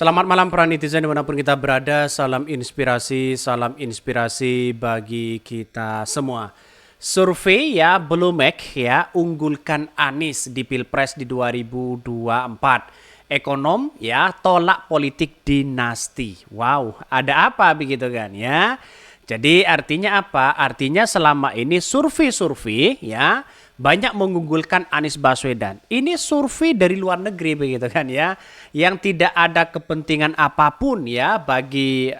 Selamat malam para netizen dimanapun kita berada, salam inspirasi bagi kita semua. Survei ya Bloomberg ya unggulkan Anies di Pilpres di 2024. Ekonom ya tolak politik dinasti. Wow, ada apa begitu kan ya? Jadi artinya apa? Artinya selama ini survei-survei ya banyak mengunggulkan Anies Baswedan. Ini survei dari luar negeri begitu kan ya, yang tidak ada kepentingan apapun ya bagi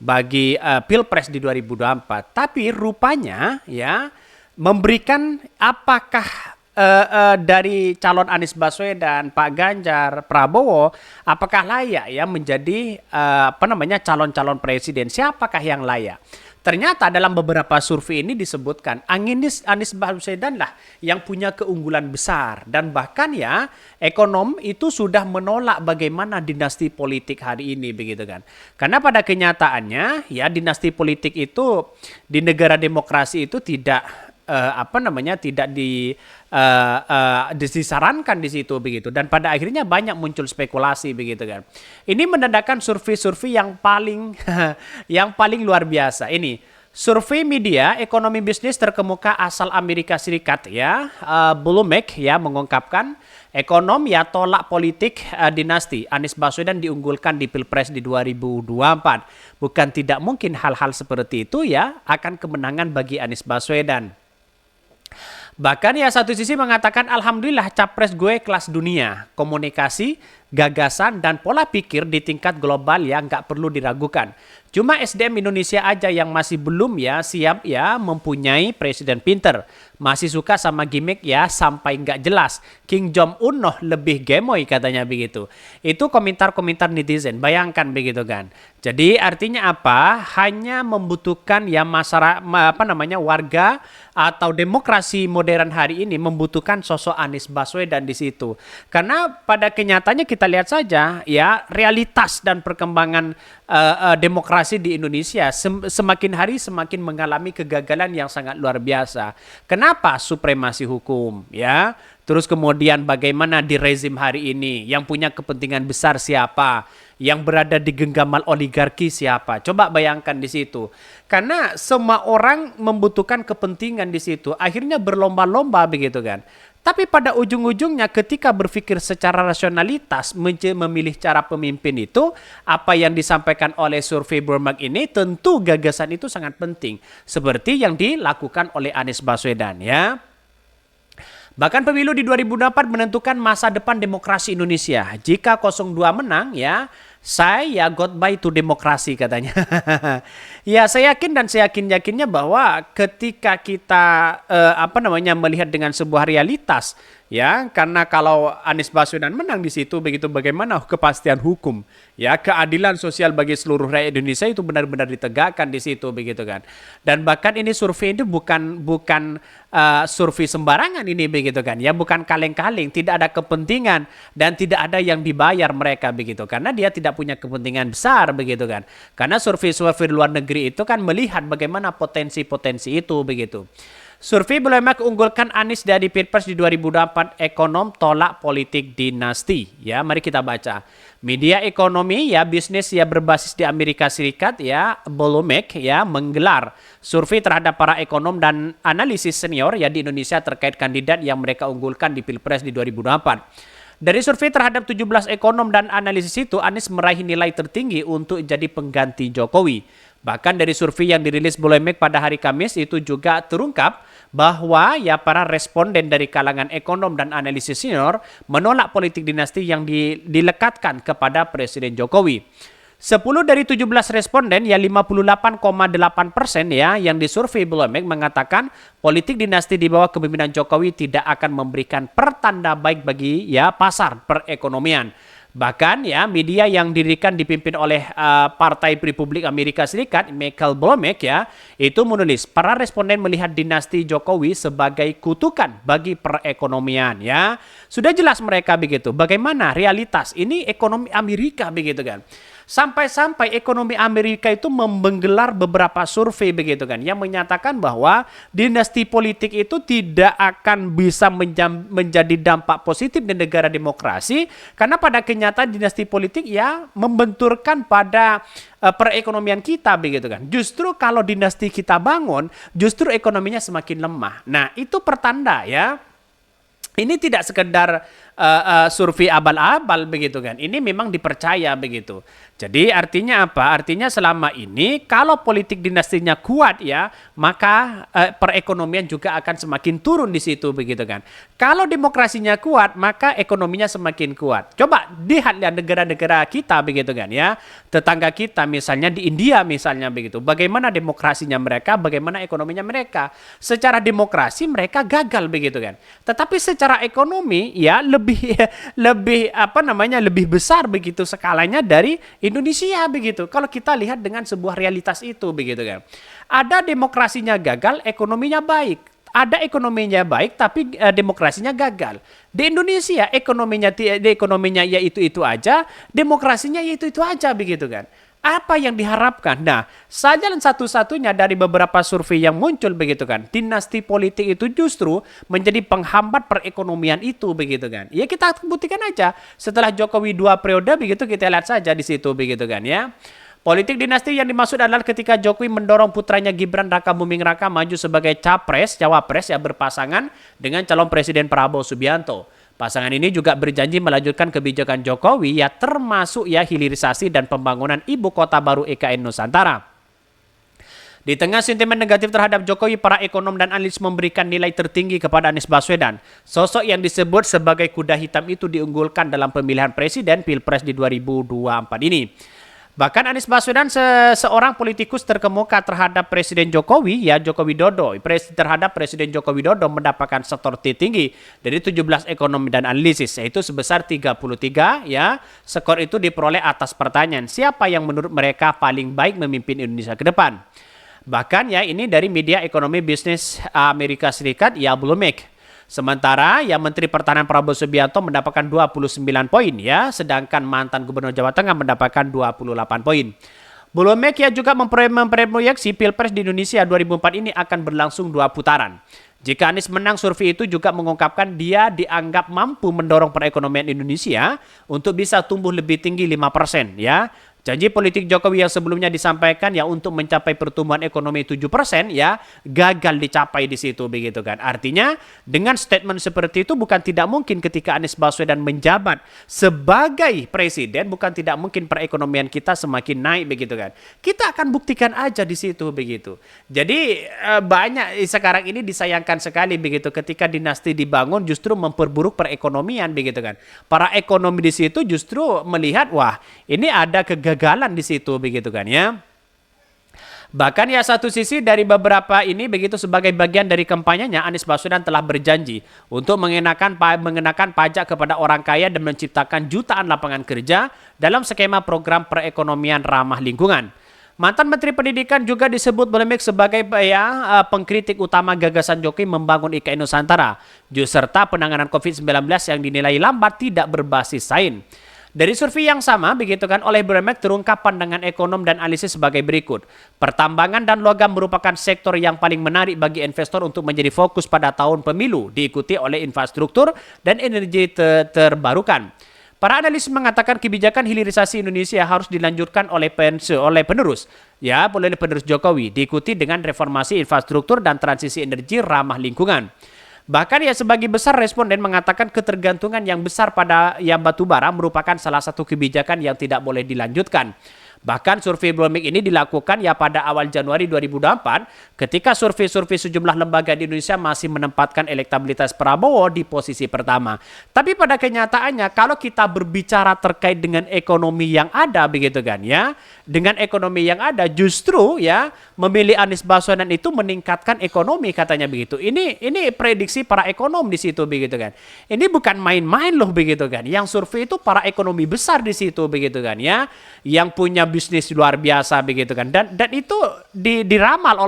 bagi Pilpres di 2024. Tapi rupanya ya memberikan apakah dari calon Anies Baswedan, Pak Ganjar, Prabowo, apakah layak ya menjadi calon-calon presiden? Siapakah yang layak? Ternyata dalam beberapa survei ini disebutkan Anies Baswedan lah yang punya keunggulan besar, dan bahkan ya ekonom itu sudah menolak bagaimana dinasti politik hari ini begitu kan. Karena pada kenyataannya ya dinasti politik itu di negara demokrasi itu tidak disarankan di situ begitu, dan pada akhirnya banyak muncul spekulasi begitu kan. Ini menandakan survei-survei yang paling yang paling luar biasa. Ini survei media ekonomi bisnis terkemuka asal Amerika Serikat ya, Bloomberg ya mengungkapkan ekonom ya tolak politik dinasti. Anies Baswedan diunggulkan di Pilpres di 2024. Bukan tidak mungkin hal-hal seperti itu ya akan kemenangan bagi Anies Baswedan. Bahkan ya satu sisi mengatakan alhamdulillah capres gue kelas dunia, komunikasi, gagasan, dan pola pikir di tingkat global yang nggak perlu diragukan. Cuma SDM Indonesia aja yang masih belum ya siap ya mempunyai presiden pinter. Masih suka sama gimmick ya sampai nggak jelas. Kim Jong Un noh lebih gemoy katanya begitu. Itu komentar-komentar netizen. Bayangkan begitu kan. Jadi artinya apa? Hanya membutuhkan ya masyarakat warga atau demokrasi modern hari ini membutuhkan sosok Anies Baswedan di situ. Karena pada kenyataannya kita lihat saja ya realitas dan perkembangan demokrasi di Indonesia semakin hari semakin mengalami kegagalan yang sangat luar biasa. Kenapa? Supremasi hukum ya. Terus kemudian bagaimana di rezim hari ini yang punya kepentingan besar siapa? Yang berada di genggaman oligarki siapa? Coba bayangkan di situ. Karena semua orang membutuhkan kepentingan di situ. Akhirnya berlomba-lomba begitu kan. Tapi pada ujung-ujungnya ketika berpikir secara rasionalitas memilih cara pemimpin itu, apa yang disampaikan oleh survei Bloomberg ini tentu gagasan itu sangat penting. Seperti yang dilakukan oleh Anies Baswedan ya. Bahkan pemilu di 2024 menentukan masa depan demokrasi Indonesia. Jika 02 menang ya, saya goodbye to demokrasi katanya. Ya saya yakin dan saya yakin-yakinnya bahwa ketika kita melihat dengan sebuah realitas ya, karena kalau Anies Baswedan menang di situ begitu bagaimana kepastian hukum ya, keadilan sosial bagi seluruh rakyat Indonesia itu benar-benar ditegakkan di situ begitu kan. Dan bahkan ini survei itu bukan survei sembarangan ini begitu kan ya, bukan kaleng-kaleng, tidak ada kepentingan dan tidak ada yang dibayar mereka begitu, karena dia tidak punya kepentingan besar begitu kan. Karena survei-survei luar negeri itu kan melihat bagaimana potensi-potensi itu begitu. Survei Bloomberg unggulkan Anies dari Pilpres di 2024, ekonom tolak politik dinasti. Ya, mari kita baca. Media ekonomi ya bisnis ya berbasis di Amerika Serikat ya, Bloomberg ya menggelar survei terhadap para ekonom dan analisis senior ya di Indonesia terkait kandidat yang mereka unggulkan di Pilpres di 2024. Dari survei terhadap 17 ekonom dan analisis itu, Anies meraih nilai tertinggi untuk jadi pengganti Jokowi. Bahkan dari survei yang dirilis Bloomberg pada hari Kamis itu juga terungkap bahwa ya para responden dari kalangan ekonom dan analisis senior menolak politik dinasti yang dilekatkan kepada Presiden Jokowi. 10 dari 17 responden ya 58,8% ya yang disurvei Bloomberg mengatakan politik dinasti di bawah kepemimpinan Jokowi tidak akan memberikan pertanda baik bagi ya pasar perekonomian. Bahkan ya media yang didirikan dipimpin oleh Partai Republik Amerika Serikat, Michael Bloomberg ya, itu menulis para responden melihat dinasti Jokowi sebagai kutukan bagi perekonomian ya. Sudah jelas mereka begitu. Bagaimana realitas ini ekonomi Amerika begitu kan. Sampai-sampai ekonomi Amerika itu menggelar beberapa survei begitu kan, yang menyatakan bahwa dinasti politik itu tidak akan bisa menjadi dampak positif di negara demokrasi, karena pada kenyataan dinasti politik ya membenturkan pada perekonomian kita begitu kan. Justru kalau dinasti kita bangun, justru ekonominya semakin lemah. Nah, itu pertanda ya. Ini tidak sekedar survei abal-abal begitu kan. Ini memang dipercaya begitu. Jadi artinya apa? Artinya selama ini kalau politik dinastinya kuat ya, maka perekonomian juga akan semakin turun di situ begitu kan. Kalau demokrasinya kuat, maka ekonominya semakin kuat. Coba lihat negara-negara kita begitu kan ya. Tetangga kita misalnya di India misalnya begitu. Bagaimana demokrasinya mereka, bagaimana ekonominya mereka. Secara demokrasi mereka gagal begitu kan. Tetapi secara ekonomi ya lebih lebih besar begitu skalanya dari Indonesia begitu. Kalau kita lihat dengan sebuah realitas itu begitu kan. Ada demokrasinya gagal, ekonominya baik. Ada ekonominya baik tapi demokrasinya gagal. Di Indonesia ekonominya ya itu aja, demokrasinya ya itu aja begitu kan. Apa yang diharapkan? Nah, jalan satu-satunya dari beberapa survei yang muncul begitu kan, dinasti politik itu justru menjadi penghambat perekonomian itu begitu kan. Ya kita buktikan aja setelah Jokowi 2 periode begitu, kita lihat saja di situ begitu kan ya. Politik dinasti yang dimaksud adalah ketika Jokowi mendorong putranya Gibran Rakabuming Raka maju sebagai cawapres ya berpasangan dengan calon presiden Prabowo Subianto. Pasangan ini juga berjanji melanjutkan kebijakan Jokowi ya termasuk ya hilirisasi dan pembangunan ibu kota baru IKN Nusantara. Di tengah sentimen negatif terhadap Jokowi, para ekonom dan analis memberikan nilai tertinggi kepada Anies Baswedan. Sosok yang disebut sebagai kuda hitam itu diunggulkan dalam pemilihan presiden Pilpres di 2024 ini. Bahkan Anies Baswedan seorang politikus terkemuka terhadap Presiden Jokowi, ya Joko Widodo. Terhadap Presiden Joko Widodo mendapatkan skor tertinggi dari 17 ekonomi dan analisis, yaitu sebesar 33 ya. Skor itu diperoleh atas pertanyaan, siapa yang menurut mereka paling baik memimpin Indonesia ke depan. Bahkan ya ini dari media ekonomi bisnis Amerika Serikat, ya Bloomberg. Sementara ya Menteri Pertahanan Prabowo Subianto mendapatkan 29 poin ya, sedangkan mantan Gubernur Jawa Tengah mendapatkan 28 poin. Bloomberg ya juga memproyeksi Pilpres di Indonesia 2004 ini akan berlangsung 2 putaran. Jika Anies menang, survei itu juga mengungkapkan dia dianggap mampu mendorong perekonomian Indonesia untuk bisa tumbuh lebih tinggi 5% ya. Janji politik Jokowi yang sebelumnya disampaikan ya untuk mencapai pertumbuhan ekonomi 7% ya gagal dicapai di situ begitu kan. Artinya dengan statement seperti itu bukan tidak mungkin ketika Anies Baswedan menjabat sebagai presiden, bukan tidak mungkin perekonomian kita semakin naik begitu kan. Kita akan buktikan aja di situ begitu. Jadi banyak sekarang ini disayangkan sekali begitu ketika dinasti dibangun justru memperburuk perekonomian begitu kan. Para ekonomi di situ justru melihat wah ini ada kegagalan di situ begitu kan ya. Bahkan ya satu sisi dari beberapa ini begitu sebagai bagian dari kampanyenya Anies Baswedan telah berjanji untuk mengenakan pajak kepada orang kaya dan menciptakan jutaan lapangan kerja dalam skema program perekonomian ramah lingkungan. Mantan Menteri Pendidikan juga disebut Bloomberg sebagai pengkritik utama gagasan Jokowi membangun IKN Nusantara, serta penanganan COVID-19 yang dinilai lambat tidak berbasis sains. Dari survei yang sama, begitu kan, oleh Bloomberg terungkap pandangan ekonom dan analisis sebagai berikut. Pertambangan dan logam merupakan sektor yang paling menarik bagi investor untuk menjadi fokus pada tahun pemilu, diikuti oleh infrastruktur dan energi terbarukan. Para analis mengatakan kebijakan hilirisasi Indonesia harus dilanjutkan oleh penerus Jokowi, diikuti dengan reformasi infrastruktur dan transisi energi ramah lingkungan. Bahkan ya sebagai besar responden mengatakan ketergantungan yang besar pada batu bara merupakan salah satu kebijakan yang tidak boleh dilanjutkan. Bahkan survei Bloomberg ini dilakukan ya pada awal Januari 2024 ketika survei sejumlah lembaga di Indonesia masih menempatkan elektabilitas Prabowo di posisi pertama. Tapi pada kenyataannya kalau kita berbicara terkait dengan ekonomi yang ada begitu kan ya, dengan ekonomi yang ada justru ya memilih Anies Baswedan itu meningkatkan ekonomi katanya begitu. Ini prediksi para ekonom di situ begitu kan. Ini bukan main-main loh begitu kan. Yang survei itu para ekonomi besar di situ begitu kan ya, yang punya bisnis luar biasa begitu kan, dan itu diramal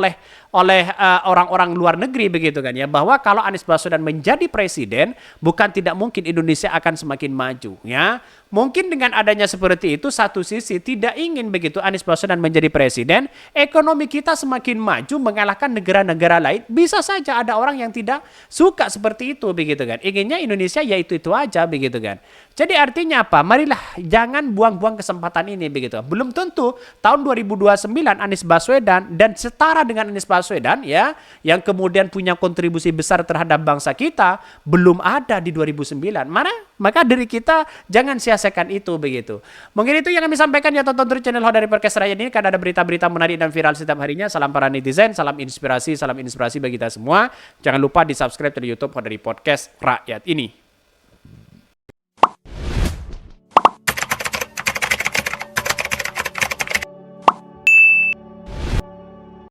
orang-orang luar negeri begitu kan ya, bahwa kalau Anies Baswedan menjadi presiden bukan tidak mungkin Indonesia akan semakin maju ya. Mungkin dengan adanya seperti itu, satu sisi tidak ingin begitu Anies Baswedan menjadi presiden, ekonomi kita semakin maju mengalahkan negara-negara lain. Bisa saja ada orang yang tidak suka seperti itu begitu kan. Inginnya Indonesia ya itu aja begitu kan. Jadi artinya apa? Marilah jangan buang-buang kesempatan ini begitu. Belum tentu tahun 2029 Anies Baswedan dan setara dengan Anies Baswedan ya, yang kemudian punya kontribusi besar terhadap bangsa kita belum ada di 2009. Maka dari kita jangan sia-siakan itu begitu. Mungkin itu yang kami sampaikan ya, tonton terus channel Hodari Podcast Rakyat ini karena ada berita-berita menarik dan viral setiap harinya. Salam para netizen, salam inspirasi bagi kita semua. Jangan lupa di-subscribe di YouTube Hodari Podcast Rakyat ini.